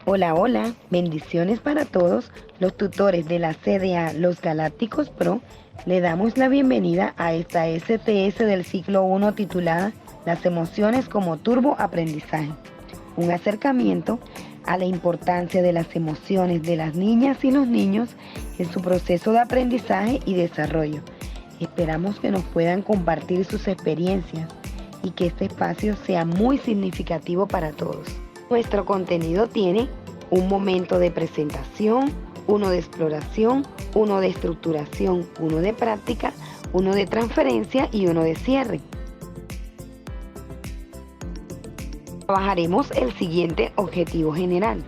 Hola, hola, bendiciones para todos los tutores de la CDA Los Galácticos Pro. Le damos la bienvenida a esta SPS del ciclo 1 titulada Las emociones como turbo aprendizaje. Un acercamiento a la importancia de las emociones de las niñas y los niños en su proceso de aprendizaje y desarrollo. Esperamos que nos puedan compartir sus experiencias y que este espacio sea muy significativo para todos. Nuestro contenido tiene un momento de presentación, uno de exploración, uno de estructuración, uno de práctica, uno de transferencia y uno de cierre. Trabajaremos el siguiente objetivo general: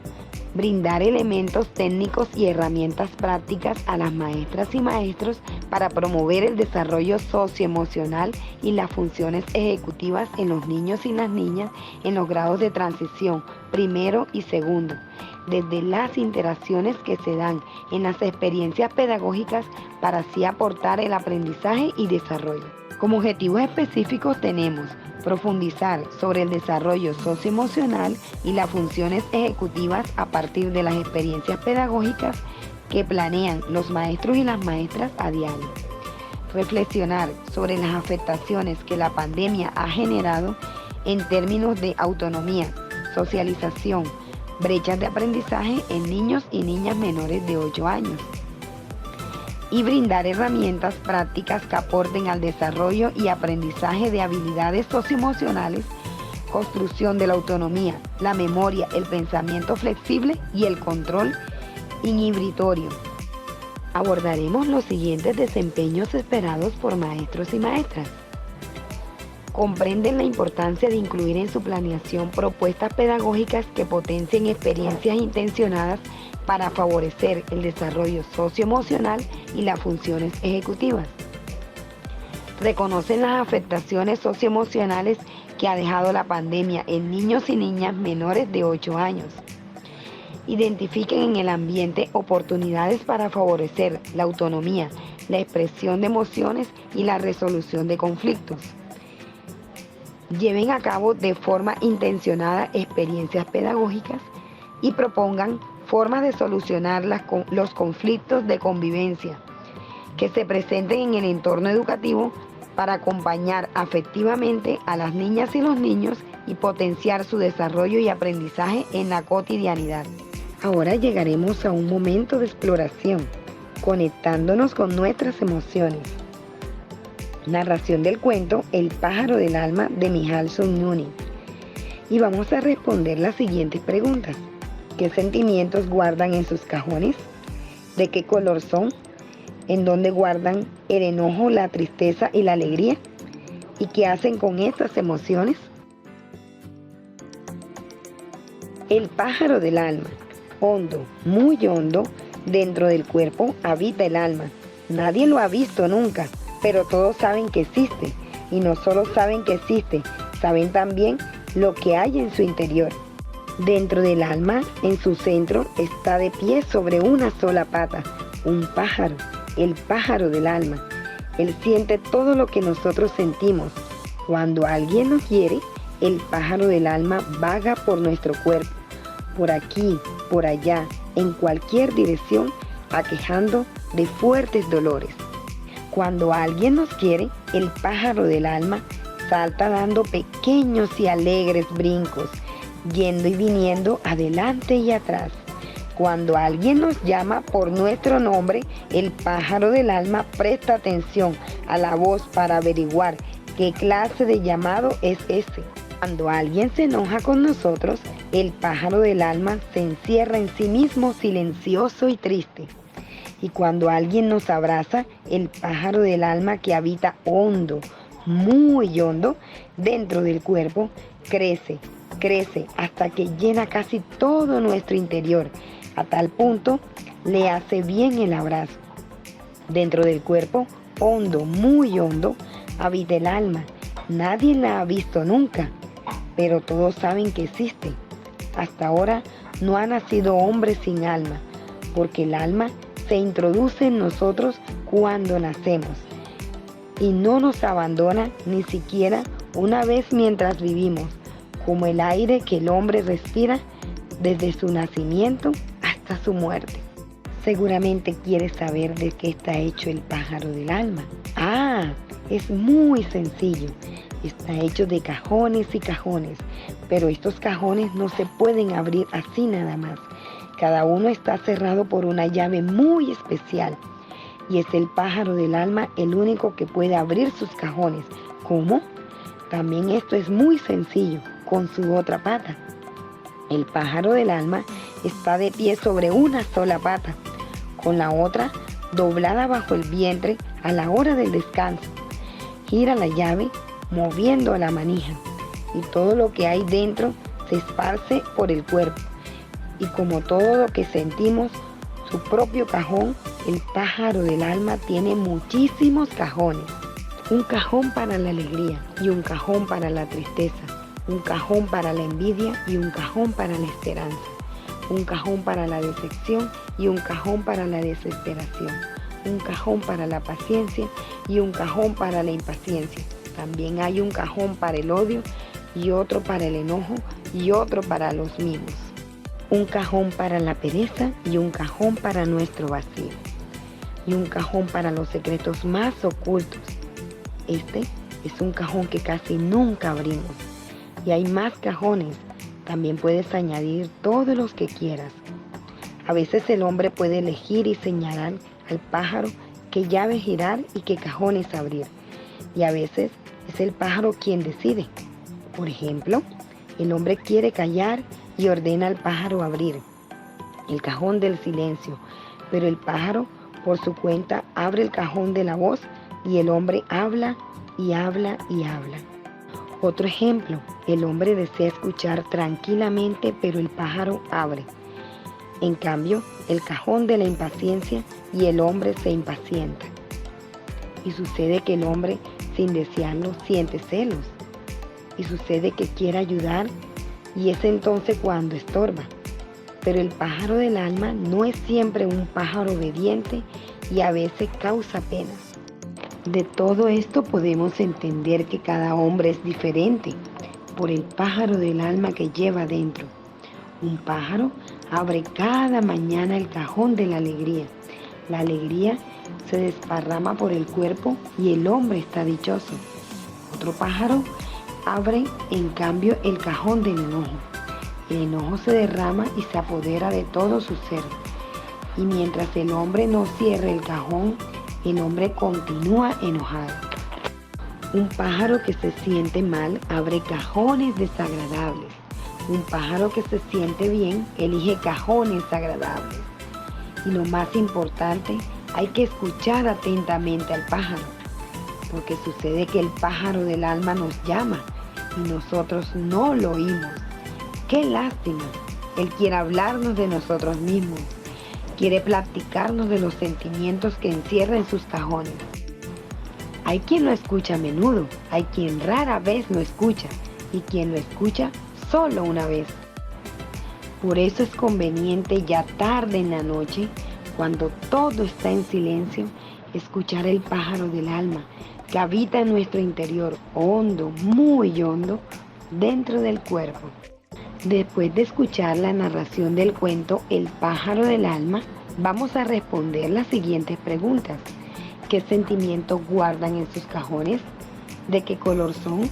brindar elementos técnicos y herramientas prácticas a las maestras y maestros para promover el desarrollo socioemocional y las funciones ejecutivas en los niños y las niñas en los grados de transición primero y segundo, desde las interacciones que se dan en las experiencias pedagógicas para así aportar el aprendizaje y desarrollo. Como objetivos específicos tenemos profundizar sobre el desarrollo socioemocional y las funciones ejecutivas a partir de las experiencias pedagógicas que planean los maestros y las maestras a diario. Reflexionar sobre las afectaciones que la pandemia ha generado en términos de autonomía, socialización, brechas de aprendizaje en niños y niñas menores de 8 años. Y brindar herramientas prácticas que aporten al desarrollo y aprendizaje de habilidades socioemocionales, construcción de la autonomía, la memoria, el pensamiento flexible y el control inhibitorio. Abordaremos los siguientes desempeños esperados por maestros y maestras. Comprenden la importancia de incluir en su planeación propuestas pedagógicas que potencien experiencias intencionadas para favorecer el desarrollo socioemocional y las funciones ejecutivas. Reconocen las afectaciones socioemocionales que ha dejado la pandemia en niños y niñas menores de 8 años. Identifiquen en el ambiente oportunidades para favorecer la autonomía, la expresión de emociones y la resolución de conflictos. Lleven a cabo de forma intencionada experiencias pedagógicas y propongan formas de solucionar los conflictos de convivencia que se presenten en el entorno educativo para acompañar afectivamente a las niñas y los niños y potenciar su desarrollo y aprendizaje en la cotidianidad. Ahora llegaremos a un momento de exploración, conectándonos con nuestras emociones. Narración del cuento El pájaro del alma de Mihaly Csikszentmihalyi. Y vamos a responder las siguientes preguntas. ¿Qué sentimientos guardan en sus cajones? ¿De qué color son? ¿En dónde guardan el enojo, la tristeza y la alegría? ¿Y qué hacen con estas emociones? El pájaro del alma. Hondo, muy hondo, dentro del cuerpo habita el alma. Nadie lo ha visto nunca, pero todos saben que existe. Y no solo saben que existe, saben también lo que hay en su interior. Dentro del alma, en su centro, está de pie sobre una sola pata, un pájaro, el pájaro del alma. Él siente todo lo que nosotros sentimos. Cuando alguien nos quiere, el pájaro del alma vaga por nuestro cuerpo, por aquí, por allá, en cualquier dirección, aquejando de fuertes dolores. Cuando alguien nos quiere, el pájaro del alma salta dando pequeños y alegres brincos, yendo y viniendo adelante y atrás. Cuando alguien nos llama por nuestro nombre, el pájaro del alma presta atención a la voz para averiguar qué clase de llamado es ese. Cuando alguien se enoja con nosotros, el pájaro del alma se encierra en sí mismo silencioso y triste. Y cuando alguien nos abraza, el pájaro del alma que habita hondo, muy hondo, dentro del cuerpo, crece hasta que llena casi todo nuestro interior. A tal punto, le hace bien el abrazo. Dentro del cuerpo, hondo, muy hondo, habita el alma. Nadie la ha visto nunca, pero todos saben que existe. Hasta ahora no ha nacido hombre sin alma, porque el alma se introduce en nosotros cuando nacemos y no nos abandona ni siquiera una vez mientras vivimos. Como el aire que el hombre respira, desde su nacimiento hasta su muerte. Seguramente quieres saber de qué está hecho el pájaro del alma. Es muy sencillo. Está hecho de cajones y cajones, pero estos cajones no se pueden abrir así nada más. Cada uno está cerrado por una llave muy especial. Y es el pájaro del alma el único que puede abrir sus cajones. ¿Cómo? También esto es muy sencillo, con su otra pata. El pájaro del alma está de pie sobre una sola pata, con la otra doblada bajo el vientre a la hora del descanso. Gira la llave moviendo la manija y todo lo que hay dentro se esparce por el cuerpo. Y como todo lo que sentimos, su propio cajón, el pájaro del alma tiene muchísimos cajones. Un cajón para la alegría y un cajón para la tristeza. Un cajón para la envidia y un cajón para la esperanza. Un cajón para la decepción y un cajón para la desesperación. Un cajón para la paciencia y un cajón para la impaciencia. También hay un cajón para el odio y otro para el enojo y otro para los mimos. Un cajón para la pereza y un cajón para nuestro vacío. Y un cajón para los secretos más ocultos. Este es un cajón que casi nunca abrimos. Y hay más cajones. También puedes añadir todos los que quieras. A veces el hombre puede elegir y señalar al pájaro qué llave girar y qué cajones abrir. Y a veces es el pájaro quien decide. Por ejemplo, el hombre quiere callar y ordena al pájaro abrir el cajón del silencio, pero el pájaro por su cuenta abre el cajón de la voz y el hombre habla y habla y habla. Otro ejemplo, el hombre desea escuchar tranquilamente, pero el pájaro abre. En cambio, el cajón de la impaciencia y el hombre se impacienta. Y sucede que el hombre, sin desearlo, siente celos. Y sucede que quiere ayudar y es entonces cuando estorba. Pero el pájaro del alma no es siempre un pájaro obediente y a veces causa penas. De todo esto podemos entender que cada hombre es diferente por el pájaro del alma que lleva dentro. Un pájaro abre cada mañana el cajón de la alegría. La alegría se desparrama por el cuerpo y el hombre está dichoso. Otro pájaro abre en cambio el cajón del enojo. El enojo se derrama y se apodera de todo su ser. Y mientras el hombre no cierre el cajón, el hombre continúa enojado. Un pájaro que se siente mal abre cajones desagradables. Un pájaro que se siente bien elige cajones agradables. Y lo más importante, hay que escuchar atentamente al pájaro, porque sucede que el pájaro del alma nos llama y nosotros no lo oímos. ¡Qué lástima! Él quiere hablarnos de nosotros mismos. Quiere platicarnos de los sentimientos que encierra en sus cajones. Hay quien lo escucha a menudo, hay quien rara vez lo escucha y quien lo escucha solo una vez. Por eso es conveniente ya tarde en la noche, cuando todo está en silencio, escuchar el pájaro del alma que habita en nuestro interior, hondo, muy hondo, dentro del cuerpo. Después de escuchar la narración del cuento El pájaro del alma, vamos a responder las siguientes preguntas. ¿Qué sentimientos guardan en sus cajones? ¿De qué color son?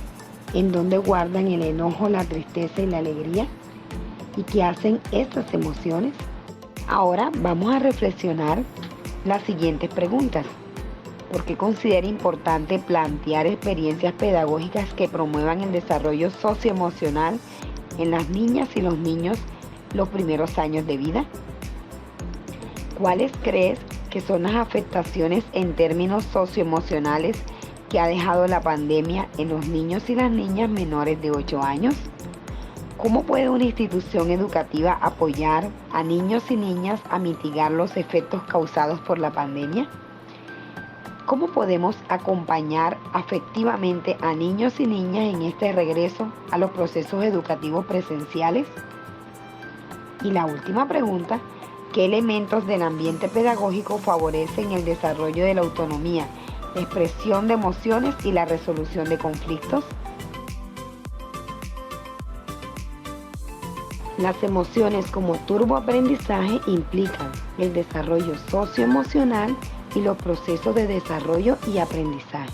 ¿En dónde guardan el enojo, la tristeza y la alegría? ¿Y qué hacen estas emociones? Ahora vamos a reflexionar las siguientes preguntas. ¿Por qué considera importante plantear experiencias pedagógicas que promuevan el desarrollo socioemocional en las niñas y los niños los primeros años de vida? ¿Cuáles crees que son las afectaciones en términos socioemocionales que ha dejado la pandemia en los niños y las niñas menores de 8 años? ¿Cómo puede una institución educativa apoyar a niños y niñas a mitigar los efectos causados por la pandemia? ¿Cómo podemos acompañar afectivamente a niños y niñas en este regreso a los procesos educativos presenciales? Y la última pregunta, ¿qué elementos del ambiente pedagógico favorecen el desarrollo de la autonomía, la expresión de emociones y la resolución de conflictos? Las emociones como turboaprendizaje implican el desarrollo socioemocional y los procesos de desarrollo y aprendizaje.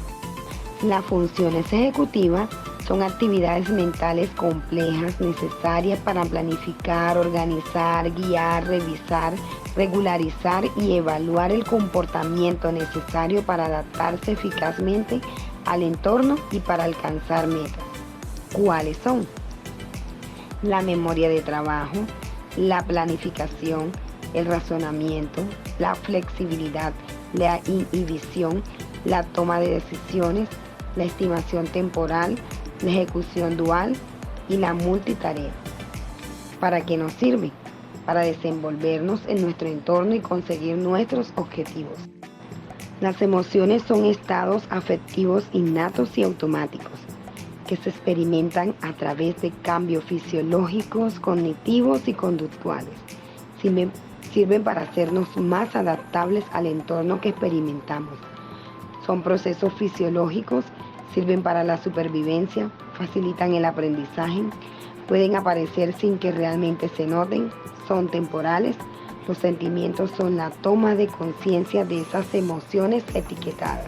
Las funciones ejecutivas son actividades mentales complejas necesarias para planificar, organizar, guiar, revisar, regularizar y evaluar el comportamiento necesario para adaptarse eficazmente al entorno y para alcanzar metas. ¿Cuáles son? La memoria de trabajo, la planificación, el razonamiento, la flexibilidad, la inhibición, la toma de decisiones, la estimación temporal, la ejecución dual y la multitarea. ¿Para qué nos sirve? Para desenvolvernos en nuestro entorno y conseguir nuestros objetivos. Las emociones son estados afectivos innatos y automáticos que se experimentan a través de cambios fisiológicos, cognitivos y conductuales. Sirven para hacernos más adaptables al entorno que experimentamos. Son procesos fisiológicos, sirven para la supervivencia, facilitan el aprendizaje, pueden aparecer sin que realmente se noten, son temporales. Los sentimientos son la toma de conciencia de esas emociones etiquetadas.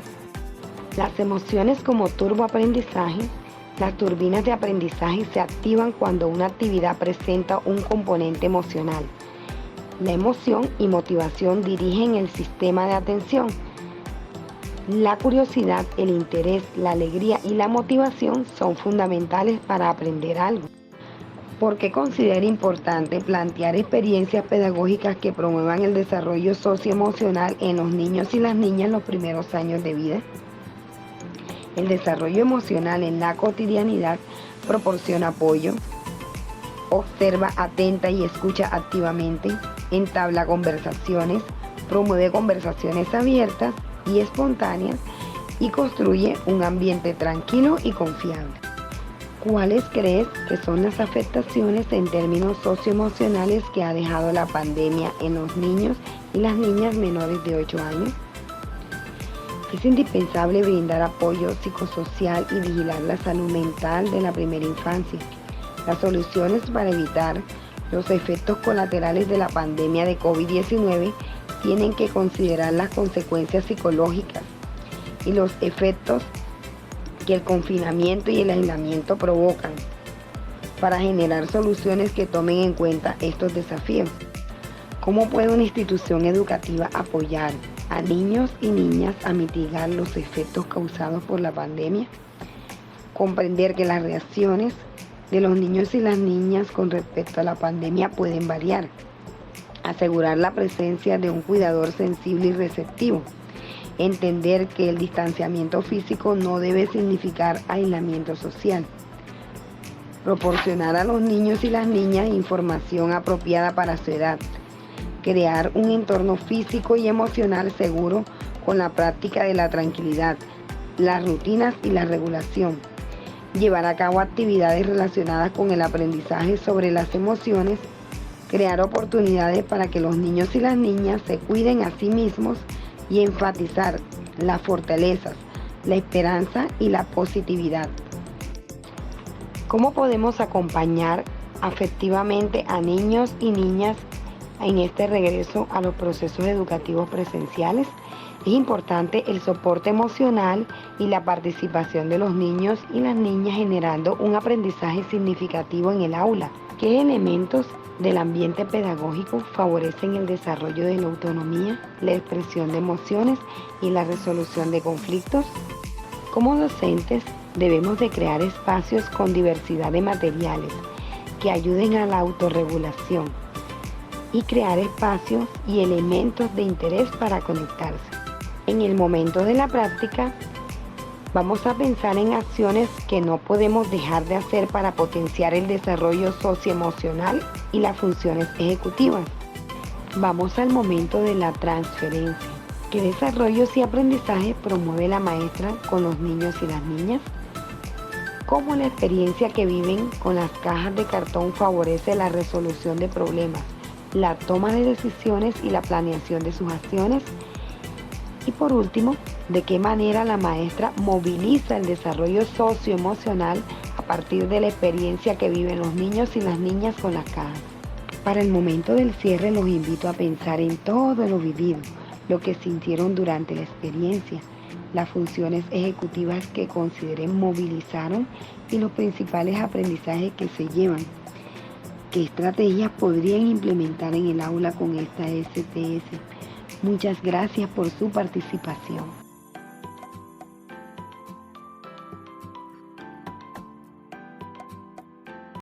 Las emociones como turboaprendizaje. Las turbinas de aprendizaje se activan cuando una actividad presenta un componente emocional. La emoción y motivación dirigen el sistema de atención. La curiosidad, el interés, la alegría y la motivación son fundamentales para aprender algo. ¿Por qué considera importante plantear experiencias pedagógicas que promuevan el desarrollo socioemocional en los niños y las niñas en los primeros años de vida? El desarrollo emocional en la cotidianidad proporciona apoyo, observa atenta y escucha activamente, entabla conversaciones, promueve conversaciones abiertas y espontáneas y construye un ambiente tranquilo y confiable. ¿Cuáles crees que son las afectaciones en términos socioemocionales que ha dejado la pandemia en los niños y las niñas menores de 8 años? Es indispensable brindar apoyo psicosocial y vigilar la salud mental de la primera infancia. Las soluciones para evitar los efectos colaterales de la pandemia de COVID-19 tienen que considerar las consecuencias psicológicas y los efectos que el confinamiento y el aislamiento provocan para generar soluciones que tomen en cuenta estos desafíos. ¿Cómo puede una institución educativa apoyar a niños y niñas a mitigar los efectos causados por la pandemia? Comprender que las reacciones de los niños y las niñas con respecto a la pandemia pueden variar. Asegurar la presencia de un cuidador sensible y receptivo. Entender que el distanciamiento físico no debe significar aislamiento social. Proporcionar a los niños y las niñas información apropiada para su edad. Crear un entorno físico y emocional seguro con la práctica de la tranquilidad, las rutinas y la regulación. Llevar a cabo actividades relacionadas con el aprendizaje sobre las emociones. Crear oportunidades para que los niños y las niñas se cuiden a sí mismos y enfatizar las fortalezas, la esperanza y la positividad. ¿Cómo podemos acompañar afectivamente a niños y niñas en este regreso a los procesos educativos presenciales? Es importante el soporte emocional y la participación de los niños y las niñas generando un aprendizaje significativo en el aula. ¿Qué elementos del ambiente pedagógico favorecen el desarrollo de la autonomía, la expresión de emociones y la resolución de conflictos? Como docentes, debemos de crear espacios con diversidad de materiales que ayuden a la autorregulación y crear espacios y elementos de interés para conectarse. En el momento de la práctica, vamos a pensar en acciones que no podemos dejar de hacer para potenciar el desarrollo socioemocional y las funciones ejecutivas. Vamos al momento de la transferencia. ¿Qué desarrollos y aprendizaje promueve la maestra con los niños y las niñas? ¿Cómo la experiencia que viven con las cajas de cartón favorece la resolución de problemas, la toma de decisiones y la planeación de sus acciones? Y por último, ¿de qué manera la maestra moviliza el desarrollo socioemocional a partir de la experiencia que viven los niños y las niñas con las cajas? Para el momento del cierre los invito a pensar en todo lo vivido, lo que sintieron durante la experiencia, las funciones ejecutivas que consideren movilizaron y los principales aprendizajes que se llevan. ¿Qué estrategias podrían implementar en el aula con esta STS? Muchas gracias por su participación.